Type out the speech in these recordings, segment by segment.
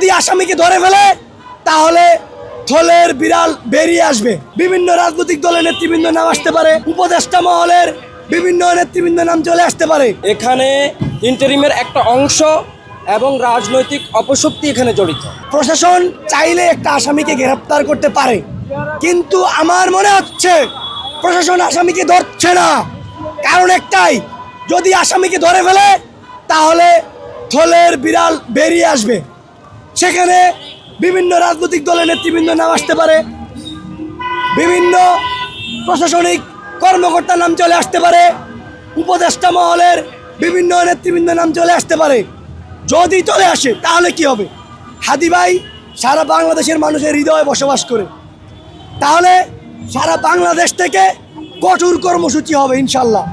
যদি আসামিকে ধরে ফেলে তাহলে থলের বিড়াল বেরিয়ে আসবে। বিভিন্ন রাজনৈতিক দলের নেতৃবৃন্দ নাম আসতে পারে, উপদেষ্টা মহলের বিভিন্ন নেতৃবৃন্দ নাম চলে আসতে পারে। এখানে ইন্টারিমের একটা অংশ এবং রাজনৈতিক অপশক্তি এখানে জড়িত। প্রশাসন চাইলে একটা আসামিকে গ্রেফতার করতে পারে, কিন্তু আমার মনে হচ্ছে প্রশাসন আসামিকে ধরছে না। কারণ একটাই, যদি আসামিকে ধরে ফেলে তাহলে থলের বিড়াল বেরিয়ে আসবে। সেখানে বিভিন্ন রাজনৈতিক দলের নেতৃবৃন্দ নাম আসতে পারে, বিভিন্ন প্রশাসনিক কর্মকর্তার নাম চলে আসতে পারে, উপদেষ্টা মহলের বিভিন্ন নেতৃবৃন্দ নাম চলে আসতে পারে। যদি চলে আসে তাহলে কি হবে? হাদি ভাই সারা বাংলাদেশের মানুষের হৃদয়ে বসবাস করে, তাহলে সারা বাংলাদেশ থেকে কঠোর কর্মসূচি হবে ইনশাল্লাহ।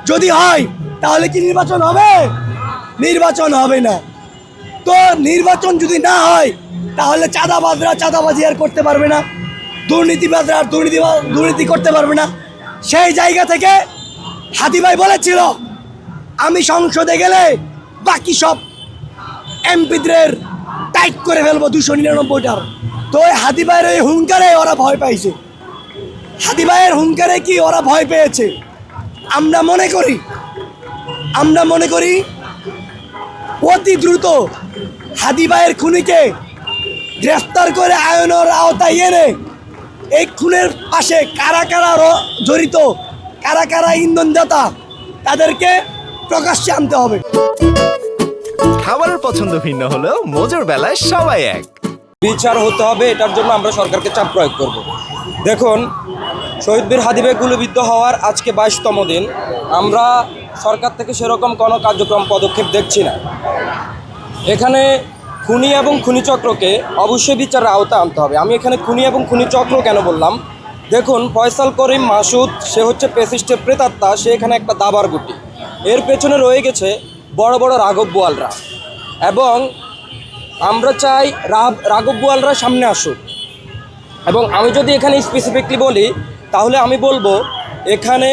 যদি হয় তাহলে কি নির্বাচন হবে? নির্বাচন হবে না। তো নির্বাচন যদি না হয় তাহলে চাঁদাবাজরা চাঁদাবাজি আর করতে পারবে না, দুর্নীতিবাজরা আর দুর্নীতি করতে পারবে না। সেই জায়গা থেকে হাদি ভাই বলেছিল, আমি সংসদে গেলে বাকি সব এমপিদের টাইট করে ফেলবো 299টার। তো ওই হাদি ভাইয়ের ওই হুঙ্কারে ওরা ভয় পাইছে। হাদি ভাইয়ের হুঙ্কারে কি ওরা ভয় পেয়েছে? আমরা মনে করি অতি দ্রুত হাদি ভাইয়ের খুনিকে গ্রেফতার করে আইনের আওতায় এনে এই খুনের পাশে কারা কারা জড়িত, কারা কারা ইন্ধনদাতা, তাদেরকে প্রকাশ্যে আনতে হবে। খাবারের পছন্দ ভিন্ন হলেও মজার বেলায় সবাই এক। বিচার হতে হবে, এটার জন্য আমরা সরকারকে চাপ প্রয়োগ করব। দেখুন, শহীদ বীর হাদি ভাই গুলিবিদ্ধ হওয়ার আজকে 22তম দিন। আমরা সরকার থেকে সেরকম কোনো কার্যক্রম পদক্ষেপ দেখছি না। এখানে খুনি এবং খুনি চক্রকে অবশ্যই বিচারের আওতায় আনতে হবে। আমি এখানে খুনি এবং খুনি চক্র কেন বললাম? দেখুন, ফয়সাল করিম মাসুদ, সে হচ্ছে পেসিস্টের প্রেতাত্মা, সে এখানে একটা দাবার গুটি। এর পেছনে রয়ে গেছে বড় বড় রাঘব বোয়ালরা, এবং আমরা চাই রাঘব বোয়ালরা সামনে আসুক। এবং আমি যদি এখানে স্পেসিফিকলি বলি তাহলে আমি বলবো এখানে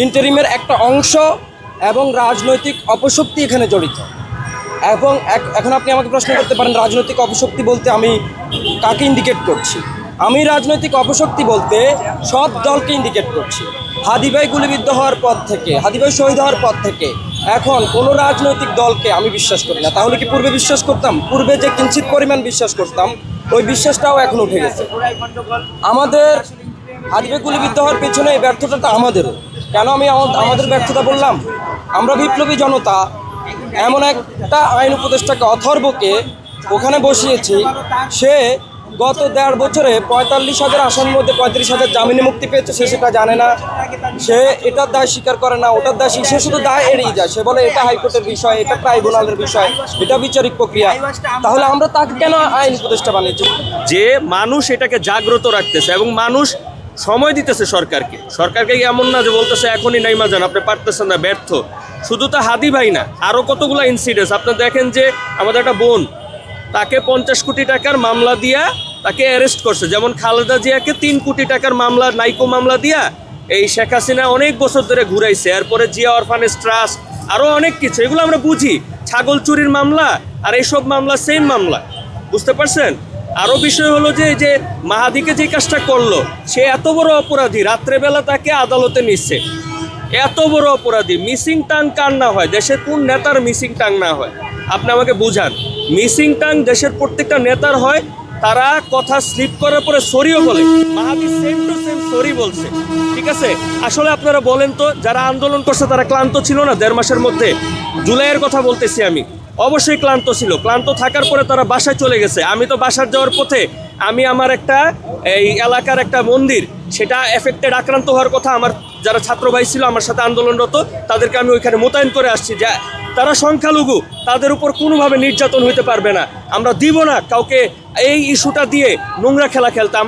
ইন্টারিমের একটা অংশ এবং রাজনৈতিক অপশক্তি এখানে জড়িত। এবং এখন আপনি আমাকে প্রশ্ন করতে পারেন রাজনৈতিক অপশক্তি বলতে আমি কাকে ইন্ডিকেট করছি? আমি রাজনৈতিক অপশক্তি বলতে সব দলকে ইন্ডিকেট করছি। হাদি ভাই গুলিবিদ্ধ হওয়ার পর থেকে, হাদি ভাই শহীদ হওয়ার পর থেকে এখন কোনো রাজনৈতিক দলকে আমি বিশ্বাস করি না। তাহলে কি পূর্বে বিশ্বাস করতাম? পূর্বে যে কিঞ্চিত পরিমাণ বিশ্বাস করতাম, ওই বিশ্বাসটাও এখন উঠে গেছে। আমাদের হাদি ভাই গুলিবিদ্ধ হওয়ার পেছনে এই ব্যর্থতাটা আমাদেরও। কেন আমি আমাদের ব্যর্থতা বললাম? আমরা বিপ্লবী জনতা এমন একটা আইন উপদেষ্টাকে, অথর্বকে ওখানে বসিয়েছি। সে গত 1.5 বছরে 45,000 আসামির মধ্যে 35,000 জামিনে মুক্তি পেয়েছে। সে সেটা জানে না, সে এটার দায় স্বীকার করে না, ওটার দায় সে শুধু দায় এড়িয়ে যায়। সে বলে এটা হাইকোর্টের বিষয়, এটা ট্রাইব্যুনালের বিষয়, এটা বিচারিক প্রক্রিয়া। তাহলে আমরা তাকে কেন আইন উপদেষ্টা বানিয়েছি? যে মানুষ এটাকে জাগ্রত রাখতেছে এবং মানুষ সময় দিতেছে সরকারকে এমন না যে বলতেছে এখনই নাইমা যান, আপনি পারতেছেন না, ব্যর্থ। শুধু তো হাদি ভাই না, আরও কতগুলো ইনসিডেন্স আপনি দেখেন যে আমাদের একটা বোন, তাকে 50 কোটি টাকার মামলা দিয়া তাকে অ্যারেস্ট করছে। যেমন খালেদা জিয়াকে 3 কোটি টাকার মামলা, নাইকো মামলা দিয়া এই শেখ হাসিনা অনেক বছর ধরে ঘুরাইছে। এরপরে জিয়া অরফানেজ ট্রাস্ট, আরও অনেক কিছু, এগুলো আমরা বুঝি। ছাগল চুরির মামলা আর এইসব মামলা সেম মামলা, বুঝতে পারছেন? আরও বিষয় হলো যে মাহাদিকে যে কাজটা করলো, সে এত বড় অপরাধী, রাত্রেবেলা তাকে আদালতে নিচ্ছে। এত বড় অপরাধী, মিসিং টাং কার না হয়? দেশের কোন নেতার মিসিং টাং না হয়? আপনি আমাকে বুঝান। মিসিং টাং দেশের প্রত্যেকটা নেতার হয়। তারা কথা স্লিপ করার পরে সরিও বলে। মাহাদি সেম টু সেম সরি বলছে। ঠিক আছে, আসলে আপনারা বলেন তো, যারা আন্দোলন করছে তারা ক্লান্ত ছিল না 1.5 মাসের মধ্যে? জুলাইয়ের কথা বলতেছি আমি। অবশ্যই ক্লান্ত ছিল। ক্লান্ত থাকার পরে তারা বাসায় চলে গেছে। আমি তো বাসার যাওয়ার পথে আমি আমার একটা এই এলাকার একটা মন্দির, সেটা এফেক্টেড, আক্রান্ত হওয়ার কথা। আমার যারা ছাত্র ভাই ছিল আমার সাথে আন্দোলনরত, তাদেরকে আমি ওইখানে মোতায়েন করে আসছি যে তারা সংখ্যালঘু, তাদের উপর কোনোভাবে নির্যাতন হইতে পারবে না। আমরা দিব না কাউকে এই ইস্যুটা দিয়ে নোংরা খেলা খেলতাম।